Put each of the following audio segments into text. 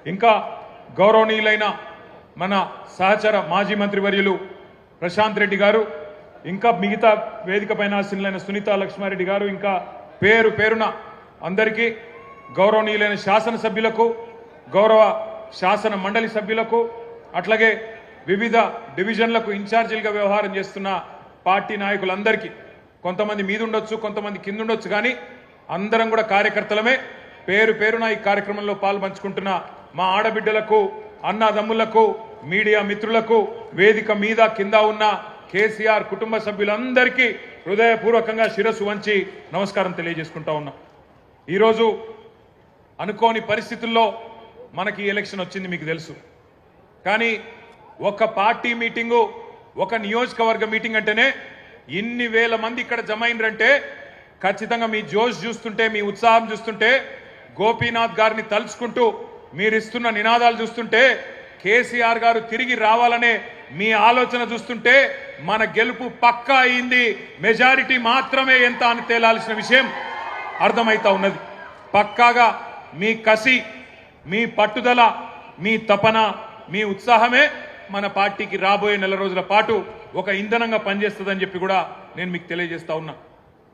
ఇంకా గౌరవనీయులైన మన సహచర మాజీ మంత్రివర్యులు ప్రశాంత్ రెడ్డి గారు, ఇంకా మిగతా వేదిక పైన ఆసీనులైన సునీతా లక్ష్మారెడ్డి గారు, ఇంకా పేరు పేరున అందరికీ, గౌరవనీయులైన శాసనసభ్యులకు, గౌరవ శాసన మండలి సభ్యులకు, అట్లాగే వివిధ డివిజన్లకు ఇన్ఛార్జీలుగా వ్యవహారం చేస్తున్న పార్టీ నాయకులందరికీ, కొంతమంది మీద ఉండొచ్చు, కొంతమంది కింద ఉండొచ్చు, కానీ అందరం కూడా కార్యకర్తలమే. పేరు పేరున ఈ కార్యక్రమంలో పాల్పంచుకుంటున్న మా ఆడబిడ్డలకు, అన్నదమ్ములకు, మీడియా మిత్రులకు, వేదిక మీద కింద ఉన్న కేసీఆర్ కుటుంబ సభ్యులందరికీ హృదయపూర్వకంగా శిరస్సు వంచి నమస్కారం తెలియజేసుకుంటా ఉన్నాం. ఈరోజు అనుకోని పరిస్థితుల్లో మనకి ఎలక్షన్ వచ్చింది, మీకు తెలుసు. కానీ ఒక పార్టీ మీటింగు, ఒక నియోజకవర్గ మీటింగ్ అంటేనే ఇన్ని వేల మంది ఇక్కడ జమ అయినరంటే ఖచ్చితంగా మీ జోష్ చూస్తుంటే, మీ ఉత్సాహం చూస్తుంటే, గోపీనాథ్ గారిని తలుచుకుంటూ మీరిస్తున్న నినాదాలు చూస్తుంటే, కేసీఆర్ గారు తిరిగి రావాలనే మీ ఆలోచన చూస్తుంటే మన గెలుపు పక్కా అయింది. మెజారిటీ మాత్రమే ఎంత అని తేలాల్సిన విషయం అర్థమైతా ఉన్నది. పక్కాగా మీ కసి, మీ పట్టుదల, మీ తపన, మీ ఉత్సాహమే మన పార్టీకి రాబోయే నెల రోజుల పాటు ఒక ఇంధనంగా పనిచేస్తుందని చెప్పి కూడా నేను మీకు తెలియజేస్తా ఉన్నా.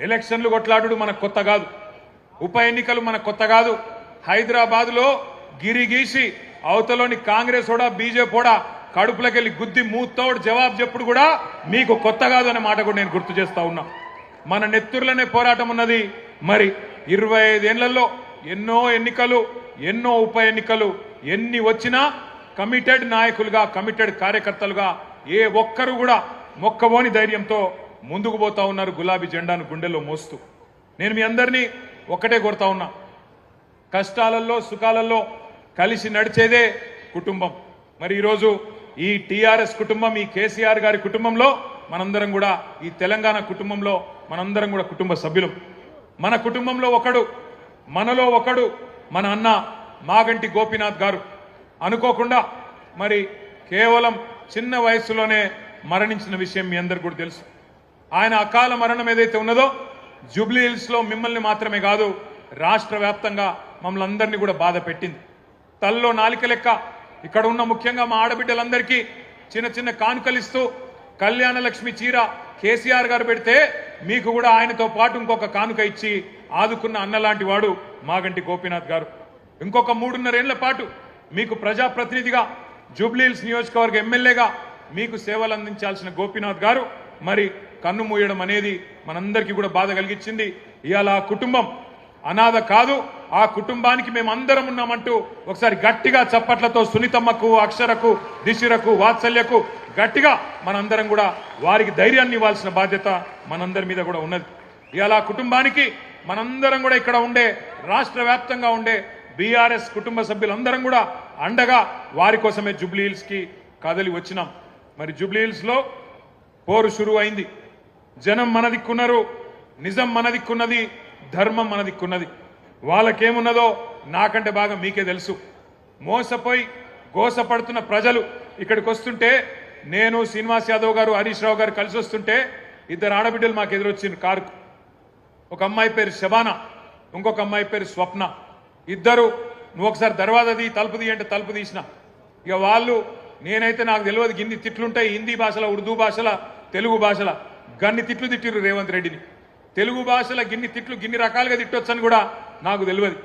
ఎలక్షన్లు కొట్లాడు మనకు కొత్త కాదు, ఉప ఎన్నికలు మనకు కొత్త కాదు. హైదరాబాద్లో గిరిగీసి అవతలోని కాంగ్రెస్ కూడా బీజేపీ కూడా కడుపులకెళ్ళి గుద్ది మూతోడు జవాబు చెప్పుడు కూడా మీకు కొత్త కాదు అనే మాట కూడా నేను గుర్తు చేస్తా ఉన్నా. మన నెత్తుర్లనే పోరాటం ఉన్నది. మరి 25 ఏళ్లలో ఎన్నో ఎన్నికలు, ఎన్నో ఉప ఎన్నికలు, ఎన్ని వచ్చినా కమిటెడ్ నాయకులుగా, కమిటెడ్ కార్యకర్తలుగా ఏ ఒక్కరు కూడా మొక్కబోని ధైర్యంతో ముందుకు పోతా ఉన్నారు, గులాబీ జెండాను గుండెల్లో మోస్తూ. నేను మీ అందరినీ ఒక్కటే కోరుతా ఉన్నా, కష్టాలలో సుఖాలలో కలిసి నడిచేదే కుటుంబం. మరి ఈరోజు ఈ టీఆర్ఎస్ కుటుంబం, ఈ కేసీఆర్ గారి కుటుంబంలో మనందరం కూడా, ఈ తెలంగాణ కుటుంబంలో మనందరం కూడా కుటుంబ సభ్యులం. మన కుటుంబంలో ఒకడు, మనలో ఒకడు మన అన్న మాగంటి గోపీనాథ్ గారు. అనుకోకుండా మరి కేవలం చిన్న వయసులోనే మరణించిన విషయం మీ అందరికీ కూడా తెలుసు. ఆయన అకాల మరణం ఏదైతే ఉన్నదో జూబ్లీ హిల్స్లో మిమ్మల్ని మాత్రమే కాదు, రాష్ట్ర వ్యాప్తంగా మమ్మల్ని అందరినీ కూడా బాధ పెట్టింది. తల్లో నాలిక లెక్క ఇక్కడ ఉన్న ముఖ్యంగా మా ఆడబిడ్డలందరికీ చిన్న చిన్న కానుకలిస్తూ కళ్యాణ లక్ష్మి చీర కేసీఆర్ గారు పెడితే మీకు కూడా ఆయనతో పాటు ఇంకొక కానుక ఇచ్చి ఆదుకున్న అన్నలాంటి వాడు మాగంటి గోపీనాథ్ గారు. ఇంకొక 3.5 ఏళ్ల పాటు మీకు ప్రజాప్రతినిధిగా, జూబ్లీ హిల్స్ నియోజకవర్గ ఎమ్మెల్యేగా మీకు సేవలు అందించాల్సిన గోపీనాథ్ గారు మరి కన్ను మూయడం అనేది మనందరికీ కూడా బాధ కలిగించింది. ఇవాళ ఆ కుటుంబం అనాథ కాదు, ఆ కుటుంబానికి మేము అందరం ఉన్నామంటూ ఒకసారి గట్టిగా చప్పట్లతో సునీతమ్మకు, అక్షరకు, దిశిరకు, వాత్సల్యకు గట్టిగా మనందరం కూడా వారికి ధైర్యాన్ని ఇవ్వాల్సిన బాధ్యత మనందరి మీద కూడా ఉన్నది. ఇవాళ ఆ కుటుంబానికి మనందరం కూడా ఇక్కడ ఉండే, రాష్ట్ర వ్యాప్తంగా ఉండే బీఆర్ఎస్ కుటుంబ సభ్యులందరం కూడా అండగా వారి కోసమే జూబ్లీ హిల్స్కి కదలి వచ్చినాం. మరి జూబ్లీ హిల్స్లో పోరు షురు అయింది. జనం మన దిక్కున్నారు, నిజం మన దిక్కున్నది, ధర్మం మన దిక్కున్నది. వాళ్ళకేమున్నదో నాకంటే బాగా మీకే తెలుసు. మోసపోయి గోసపడుతున్న ప్రజలు ఇక్కడికి వస్తుంటే, నేను శ్రీనివాస్ యాదవ్ గారు, హరీష్ రావు గారు కలిసి వస్తుంటే 2 ఆడబిడ్డలు మాకు ఎదురొచ్చింది కారుకు. ఒక అమ్మాయి పేరు శబానా, ఇంకొక అమ్మాయి పేరు స్వప్న. ఇద్దరు నువ్వు ఒకసారి దర్వాజా తీ, తలుపు తీ అంటే తలుపు తీసిన. ఇక వాళ్ళు, నేనైతే నాకు తెలియదు గిన్ని తిట్లుంటాయి హిందీ భాషలో, ఉర్దూ భాషలో, తెలుగు భాషలో గన్ని తిట్లు తిట్టిర్రు రేవంత్ రెడ్డిని. తెలుగు భాషలో గిన్ని తిట్లు గిన్ని రకాలుగా తిట్టొచ్చని కూడా నాకు తెలియదు.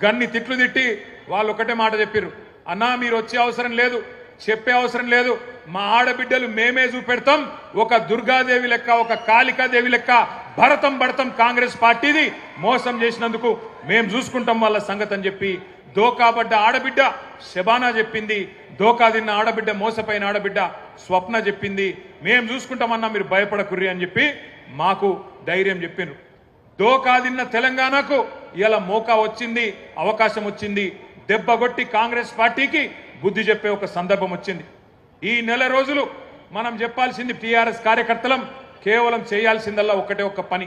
గన్ని తిట్లు తిట్టి వాళ్ళు ఒకటే మాట చెప్పారు, అన్నా మీరు వచ్చే అవసరం లేదు, చెప్పే అవసరం లేదు, మా ఆడబిడ్డలు మేమే చూపెడతాం, ఒక దుర్గాదేవి లెక్క, ఒక కాళికాదేవి లెక్క భరతం పడతాం కాంగ్రెస్ పార్టీది, మోసం చేసినందుకు మేము చూసుకుంటాం వాళ్ళ సంగతి అని చెప్పి దోకాబడ్డ ఆడబిడ్డ శబానా చెప్పింది. దోకా తిన్న ఆడబిడ్డ, మోసపోయిన ఆడబిడ్డ స్వప్న చెప్పింది, మేము చూసుకుంటామన్నా మీరు భయపడకుర్రి అని చెప్పి మాకు ధైర్యం చెప్పిండ్రు. దోకా తిన్న తెలంగాణకు ఇలా మోకా వచ్చింది, అవకాశం వచ్చింది. దెబ్బగొట్టి కాంగ్రెస్ పార్టీకి బుద్ధి చెప్పే ఒక సందర్భం వచ్చింది. ఈ నెల రోజులు మనం చెప్పాల్సింది టీఆర్ఎస్ కార్యకర్తలం కేవలం చేయాల్సిందల్లా ఒక్క పని,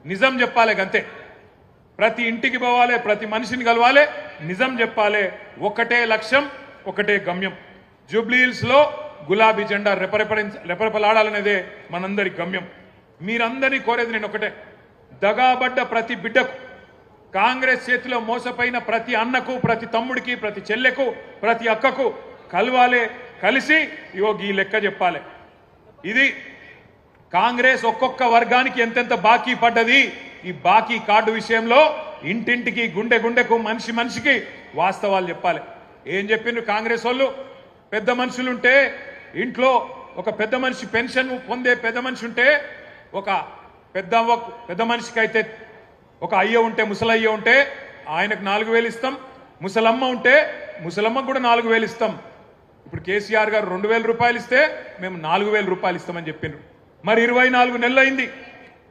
నిజం చెప్పాలి గంతే. ప్రతి ఇంటికి పోవాలి, ప్రతి మనిషిని కలవాలి, నిజం చెప్పాలి. ఒకటే లక్ష్యం, ఒకటే గమ్యం. జూబ్లీ హిల్స్లో గులాబీ జెండా రెపరెపలాడాలనేదే మనందరి గమ్యం. మీరందరినీ కోరేది నేను ఒకటే, దగాబడ్డ ప్రతి బిడ్డకు, కాంగ్రెస్ చేతిలో మోసపోయిన ప్రతి అన్నకు, ప్రతి తమ్ముడికి, ప్రతి చెల్లెకు, ప్రతి అక్కకు కలవాలే, కలిసి ఇగో ఈ లెక్క చెప్పాలి. ఇది కాంగ్రెస్ ఒక్కొక్క వర్గానికి ఎంతెంత బాకీ పడ్డది, ఈ బాకీ కార్డు విషయంలో ఇంటింటికి, గుండె గుండెకు, మనిషి మనిషికి వాస్తవాలు చెప్పాలి. ఏం చెప్పిండ్రు కాంగ్రెస్ వాళ్ళు? పెద్ద మనుషులుంటే ఇంట్లో ఒక పెద్ద మనిషి పెన్షన్ పొందే పెద్ద మనిషి ఉంటే, ఒక పెద్ద మనిషికి అయితే ఒక అయ్య ఉంటే, ముసలయ్య ఉంటే ఆయనకు 4,000 ఇస్తాం. ముసలమ్మ ఉంటే ముసలమ్మకు కూడా 4,000 ఇస్తాం. ఇప్పుడు కేసీఆర్ గారు 2,000 రూపాయలు ఇస్తే మేము 4,000 రూపాయలు ఇస్తామని చెప్పిండ్రు. మరి 24 నెలలు అయింది.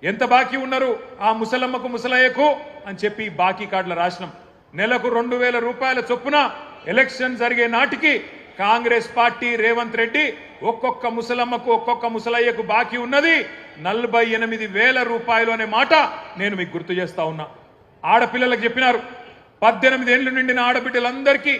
ఎంత బాకీ ఉన్నారు ఆ ముసలమ్మకు, ముసలయ్యకు అని చెప్పి బాకీ కార్డుల రాసినాం. నెలకు 2,000 రూపాయల చొప్పున ఎలక్షన్ జరిగే నాటికి కాంగ్రెస్ పార్టీ, రేవంత్ రెడ్డి ఒక్కొక్క ముసలమ్మకు, ఒక్కొక్క ముసలయ్యకు బాకీ ఉన్నది 48,000 రూపాయలు అనే మాట నేను మీకు గుర్తు చేస్తా ఉన్నా. ఆడపిల్లలకు చెప్పినారు, 18 ఏళ్లు నిండిన ఆడబిడ్డలందరికీ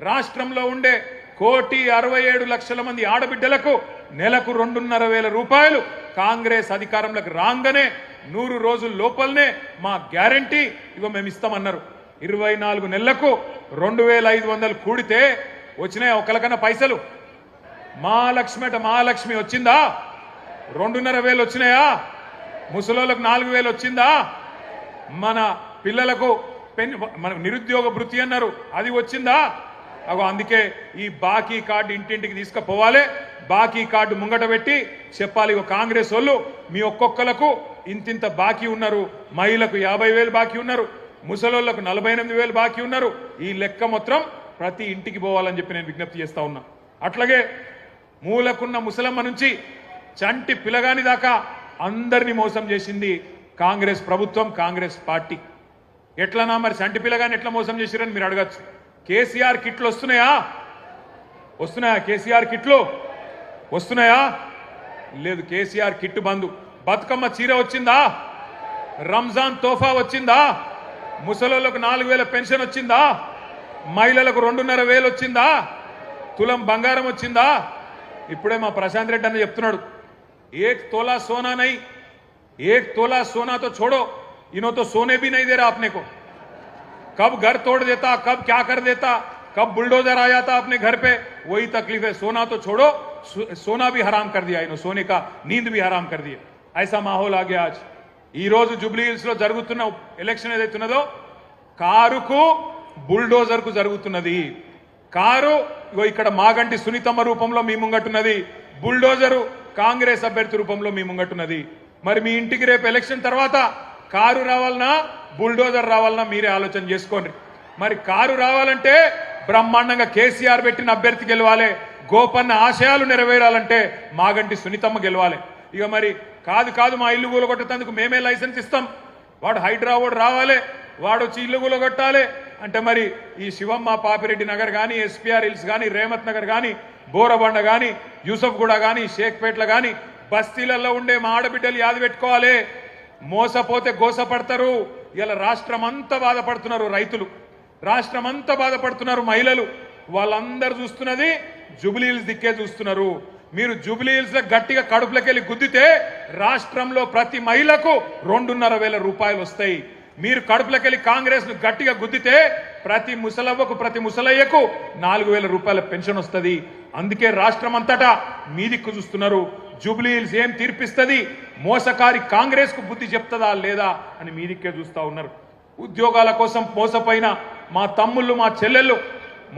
రాష్ట్రంలో ఉండే 1,67,00,000 మంది ఆడబిడ్డలకు నెలకు 2,500 రూపాయలు కాంగ్రెస్ అధికారంలోకి రాగానే 100 రోజుల లోపలనే మా గ్యారంటీ ఇగో మేము ఇస్తామన్నారు. 24 నెలలకు 2,500 కూడితే వచ్చినాయా ఒకరికన్నా పైసలు? మహాలక్ష్మి వచ్చిందా? 2,500 వచ్చినాయా? ముసలోళ్ళకు 4,000 వచ్చిందా? మన పిల్లలకు మన నిరుద్యోగ భృతి అన్నారు, అది వచ్చిందా? అగో అందుకే ఈ బాకీ కార్డు ఇంటింటికి తీసుకుపోవాలి. బాకీ కార్డు ముంగట పెట్టి చెప్పాలి, కాంగ్రెస్ వాళ్ళు మీ ఒక్కొక్కలకు ఇంతింత బాకీ ఉన్నారు. మహిళలకు 50,000 బాకీ ఉన్నారు, ముసలోళ్లకు 48,000 బాకీ ఉన్నారు. ఈ లెక్క మొత్తం ప్రతి ఇంటికి పోవాలని చెప్పి నేను విజ్ఞప్తి చేస్తా ఉన్నా. అట్లాగే మూలకున్న ముసలమ్మ నుంచి చంటి పిల్లగాని దాకా అందరినీ మోసం చేసింది కాంగ్రెస్ ప్రభుత్వం, కాంగ్రెస్ పార్టీ. ఎట్లనా మరి చంటి పిల్లగాని ఎట్లా మోసం చేసిరని మీరు అడగచ్చు. కేసీఆర్ కిట్లు వస్తున్నాయా? కేసీఆర్ కిట్లు వస్తున్నాయా? లేదు, కేసీఆర్ కిట్టు బంధు. బతుకమ్మ చీర వచ్చిందా? రంజాన్ తోఫా వచ్చిందా? ముసలోళ్లకు 4,000 పెన్షన్ వచ్చిందా? మహిళలకు 2,500 వచ్చిందా? తులం బంగారం వచ్చిందా? ఇప్పుడే మా ప్రశాంత్ రెడ్డి అన్న చెప్తున్నాడు, 1 तोला सोना नहीं, 1 तोला सोना तो छोड़ो, इन्हों तो सोने भी नहीं दे रहा अपने को. कब घर तोड़ देता, कब क्या कर देता, कब बुलडोजर आ जाता अपने घर पे, वही तकलीफ है. सोना तो छोड़ो, सोना भी हराम कर दिया इन्हों, सोने का नींद भी हराम कर दिया. ऐसा माहौल आ गया आज. ఈ రోజు జూబ్లీ హిల్స్ లో జరుగుతున్న ఎలక్షన్ ఏదైతున్నదో కారుకు బుల్డోజర్ కు జరుగుతున్నది. కారు ఇక్కడ మాగంటి సునీతమ్మ రూపంలో మీ ముంగట్టున్నది, బుల్డోజరు కాంగ్రెస్ అభ్యర్థి రూపంలో మీ ముంగట్టున్నది. మరి మీ ఇంటికి రేపు ఎలక్షన్ తర్వాత కారు రావాలన్నా, బుల్డోజర్ రావాలన్నా మీరే ఆలోచన చేసుకోండి. మరి కారు రావాలంటే బ్రహ్మాండంగా కేసీఆర్ పెట్టిన అభ్యర్థి గెలవాలి, గోపన్న ఆశయాలు నెరవేరాలంటే మాగంటి సునీతమ్మ గెలవాలి. ఇక మరి కాదు మా ఇల్లు కూలగొట్టేందుకు మేమే లైసెన్స్ ఇస్తాం, వాడు హైడ్రా వాడు రావాలి, వాడు వచ్చి ఇల్లు కూలగొట్టాలి అంటే మరి ఈ శివమ్మ పాపిరెడ్డి నగర్ కానీ, ఎస్పీఆర్ హిల్స్ కానీ, రేమత్ నగర్ కానీ, బోరబండ కానీ, యూసఫ్గూడ కానీ, షేక్పేట్ల కానీ బస్తీలలో ఉండే మా ఆడబిడ్డలు యాది పెట్టుకోవాలి. మోసపోతే గోసపడతారు. ఇలా రాష్ట్రం అంతా బాధపడుతున్నారు రైతులు, రాష్ట్రం అంతా బాధపడుతున్నారు మహిళలు. వాళ్ళందరూ చూస్తున్నది జూబ్లీ హిల్స్ దిక్కే చూస్తున్నారు. మీరు జూబ్లీ హిల్స్ లో గట్టిగా కడుపులకెళ్ళి గుద్దితే రాష్ట్రంలో ప్రతి మహిళకు 2,500 రూపాయలు వస్తాయి. మీరు కడుపులకెళ్ళి కాంగ్రెస్ ను గట్టిగా గుద్దితే ప్రతి ముసలవ్వకు, ప్రతి ముసలయ్యకు 4,000 రూపాయల పెన్షన్ వస్తుంది. అందుకే రాష్ట్రం అంతటా మీ దిక్కు చూస్తున్నారు. జూబ్లీ హిల్స్ ఏం తీర్పిస్తుంది, మోసకారి కాంగ్రెస్ కు బుద్ధి చెప్తుందా లేదా అని మీ దిక్కే చూస్తా ఉన్నారు. ఉద్యోగాల కోసం మోసపోయిన మా తమ్ముళ్ళు, మా చెల్లెళ్ళు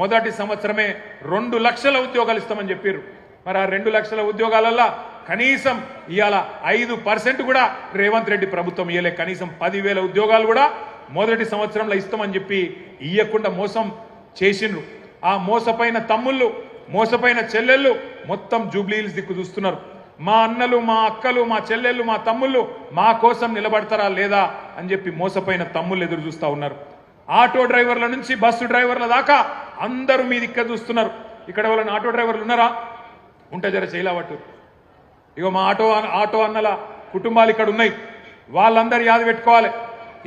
మొదటి సంవత్సరమే 2 లక్షల ఉద్యోగాలు ఇస్తామని చెప్పారు. మరి ఆ 2 లక్షల ఉద్యోగాలల్లో కనీసం ఇవాళ 5% కూడా రేవంత్ రెడ్డి ప్రభుత్వం ఇయ్యలే. కనీసం 10,000 ఉద్యోగాలు కూడా మొదటి సంవత్సరంలో ఇస్తామని చెప్పి ఇయ్యకుండా మోసం చేసిండ్రు. ఆ మోసపోయిన తమ్ముళ్ళు, మోసపోయిన చెల్లెళ్ళు మొత్తం జూబ్లీ హిల్స్ దిక్కు చూస్తున్నారు. మా అన్నలు, మా అక్కలు, మా చెల్లెళ్ళు, మా తమ్ముళ్ళు మా కోసం నిలబడతారా లేదా అని చెప్పి మోసపోయిన తమ్ముళ్ళు ఎదురు చూస్తూ ఉన్నారు. ఆటో డ్రైవర్ల నుంచి బస్సు డ్రైవర్ల దాకా అందరూ మీ దిక్కు చూస్తున్నారు. ఇక్కడ వాళ్ళని ఆటో డ్రైవర్లు ఉన్నారా? ఉంటే జర చేయలేవట్టు. ఇగో మా ఆటో అన్నల కుటుంబాలు ఇక్కడ ఉన్నాయి. వాళ్ళందరూ యాది పెట్టుకోవాలి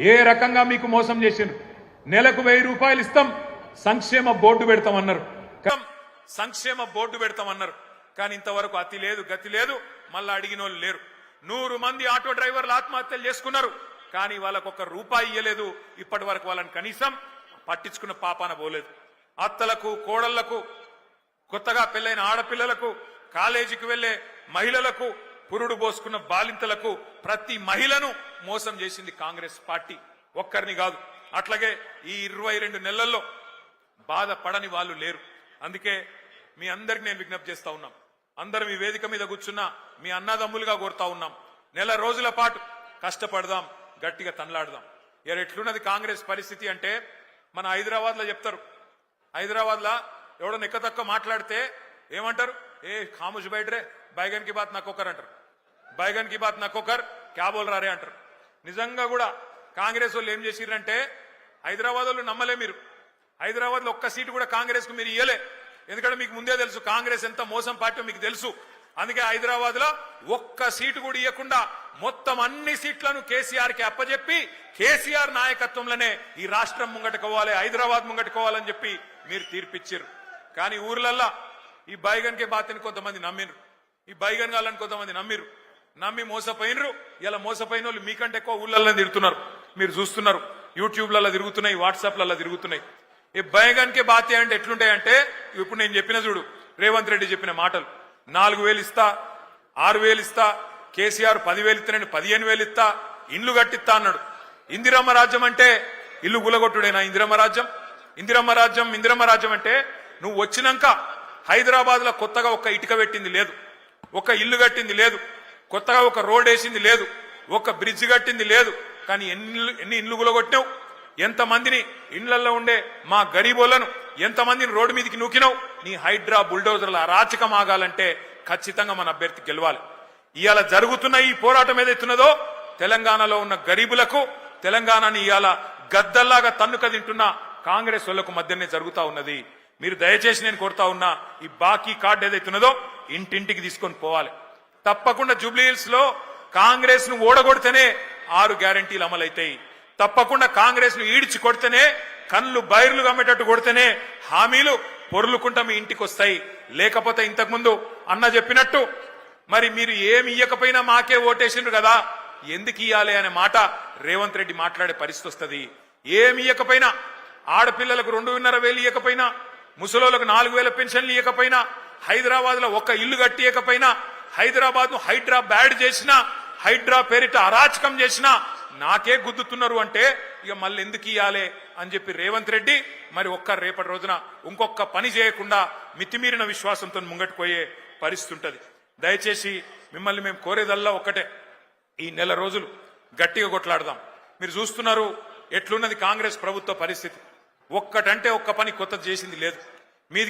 ఏ రకంగా మీకు మోసం చేసిండ్రు. నెలకు 1,000 రూపాయలు ఇస్తాం, సంక్షేమ బోర్డు పెడతామన్నారు. సంక్షేమ బోర్డు పెడతామన్నారు. కానీ ఇంతవరకు అతి లేదు, గతి లేదు. మళ్ళా అడిగిన వాళ్ళు లేరు. 100 మంది ఆటో డ్రైవర్లు ఆత్మహత్యలు చేసుకున్నారు. కానీ వాళ్ళకు ఒక్క రూపాయి ఇయ్యలేదు. ఇప్పటి వరకు వాళ్ళని కనీసం పట్టించుకున్న పాపాన పోలేదు. అత్తలకు, కోడళ్లకు, కొత్తగా పెళ్లైన ఆడపిల్లలకు, కాలేజీకి వెళ్లే మహిళలకు, పురుడు పోసుకున్న బాలింతలకు ప్రతి మహిళను మోసం చేసింది కాంగ్రెస్ పార్టీ. ఒక్కరిని కాదు. అట్లాగే ఈ 22 నెలల్లో బాధపడని వాళ్ళు లేరు. అందుకే మీ అందరికి నేను విజ్ఞప్తి చేస్తా ఉన్నాం. అందరం ఈ వేదిక మీద కూర్చున్న మీ అన్నదమ్ములుగా కోరుతా ఉన్నాం. నెల రోజుల పాటు కష్టపడదాం, గట్టిగా తనలాడదాం. ఎట్లున్నది కాంగ్రెస్ పరిస్థితి అంటే, మన హైదరాబాద్ లో చెప్తారు, హైదరాబాద్ లా ఎవడో నెక్కతక్క మాట్లాడితే ఏమంటారు, ఏ ఖాముష్ బయటరే, బైగన్ కి బాత్ నక్కొకర్ అంటారు. బైగన్ కి బాత్ నక్కొకర్, క్యా బోల్ రారే అంటారు. నిజంగా కూడా కాంగ్రెస్ వాళ్ళు ఏం చేసిరంటే, హైదరాబాద్ వాళ్ళు నమ్మలే మీరు. హైదరాబాద్ లో ఒక్క సీటు కూడా కాంగ్రెస్ కు మీరు ఇయ్యలే. ఎందుకంటే మీకు ముందే తెలుసు కాంగ్రెస్ ఎంత మోసం పార్టీ మీకు తెలుసు. అందుకే హైదరాబాద్ లో ఒక్క సీటు కూడా ఇవ్వకుండా మొత్తం అన్ని సీట్లను కేసీఆర్ కి అప్పచెప్పి, కేసీఆర్ నాయకత్వంలోనే ఈ రాష్ట్రం ముంగట్టుకోవాలి, హైదరాబాద్ ముంగట్టుకోవాలని చెప్పి మీరు తీర్పిచ్చారు. కానీ ఊర్లల్లా ఈ బైగన్ కే బాతిని కొంతమంది నమ్మిరు, ఈ బైగన్ గాళ్ళని కొంతమంది నమ్మిరు. నమ్మి మోసపోయినరు. ఇలా మోసపోయిన వాళ్ళు మీకంటే ఎక్కువ ఊళ్ళల్లో తిరుగుతున్నారు. మీరు చూస్తున్నారు, యూట్యూబ్లలో తిరుగుతున్నాయి, వాట్సాప్లలో తిరుగుతున్నాయి. ఈ బైగన్ కే బాతి అంటే ఎట్లుంటాయంటే, ఇప్పుడు నేను చెప్పిన చూడు, రేవంత్ రెడ్డి చెప్పిన మాటలు, 4,000 ఇస్తా, 6,000 ఇస్తా, కేసీఆర్ 10,000 ఇస్తానని 15,000 ఇస్తా, ఇండ్లు కట్టిస్తా అన్నాడు. ఇందిరమ్మ రాజ్యం అంటే ఇల్లు గులగొట్టుడేనా? ఇందిరమ్మ రాజ్యం, ఇందిరమ్మ రాజ్యం, ఇందిరమ్మ రాజ్యం అంటే నువ్వు వచ్చినాక హైదరాబాద్ లో కొత్తగా ఒక్క ఇటుక పెట్టింది లేదు, ఒక ఇల్లు కట్టింది లేదు, కొత్తగా ఒక రోడ్ వేసింది లేదు, ఒక బ్రిడ్జ్ కట్టింది లేదు. కానీ ఎన్ని ఇండ్లు గులగొట్టినావు, ఎంతమందిని ఇండ్లలో ఉండే మా గరీబోళ్లను ఎంతమందిని రోడ్డు మీదకి నూకినావు. నీ హైడ్రా బుల్డోజర్ల అరాచకం ఆగాలంటే ఖచ్చితంగా మన అభ్యర్థి గెలవాలి. ఇవాళ జరుగుతున్న ఈ పోరాటం ఏదైతున్నదో, తెలంగాణలో ఉన్న గరీబులకు, తెలంగాణని ఇవాళ గద్దల్లాగా తన్నుక తింటున్న కాంగ్రెస్ వాళ్లకు మధ్యనే జరుగుతా ఉన్నది. మీరు దయచేసి నేను కోరుతా ఉన్నా, ఈ బాకీ కార్డు ఏదైతున్నదో ఇంటింటికి తీసుకొని పోవాలి. తప్పకుండా జూబ్లీహిల్స్ లో కాంగ్రెస్ ను ఓడగొడితేనే 6 గ్యారంటీలు అమలైతాయి. తప్పకుండా కాంగ్రెస్ ను ఈడ్చి కొడితేనే, కళ్ళు బైర్లు గమ్మేటట్టు కొడితేనే హామీలు పొర్లుకుంటా మీ ఇంటికి వస్తాయి. లేకపోతే ఇంతకుముందు అన్న చెప్పినట్టు మరి మీరు ఏమి ఇయ్యకపోయినా మాకే ఓటేసిండ్రు కదా, ఎందుకు ఇయ్యాలి అనే మాట రేవంత్ రెడ్డి మాట్లాడే పరిస్థితి వస్తుంది. ఏమి ఇయ్యకపోయినా, ఆడపిల్లలకు 2,500 ఇయ్యకపోయినా, ముసలోళ్లకు 4,000 పెన్షన్లు ఇయ్యకపోయినా, హైదరాబాద్ లో ఒక్క ఇల్లు కట్టియకపోయినా, హైదరాబాద్ ను హైడ్రా బ్యాడ్ చేసినా, హైడ్రా పేరిట అరాచకం చేసినా నాకే గుద్దుతున్నారు అంటే ఇక మళ్ళీ ఎందుకు ఇయ్యాలి అని చెప్పి రేవంత్ రెడ్డి మరి రేపటి రోజున ఇంకొక పని చేయకుండా మితిమీరిన విశ్వాసంతో ముంగట్టుపోయే పరిస్థితి ఉంటది. దయచేసి మిమ్మల్ని మేము కోరేదల్లా ఒక్కటే, ఈ నెల రోజులు గట్టిగా కొట్లాడదాం. మీరు చూస్తున్నారు ఎట్లున్నది కాంగ్రెస్ ప్రభుత్వ పరిస్థితి. ఒక్కటంటే ఒక్క పని కొత్తది చేసింది లేదు. మీది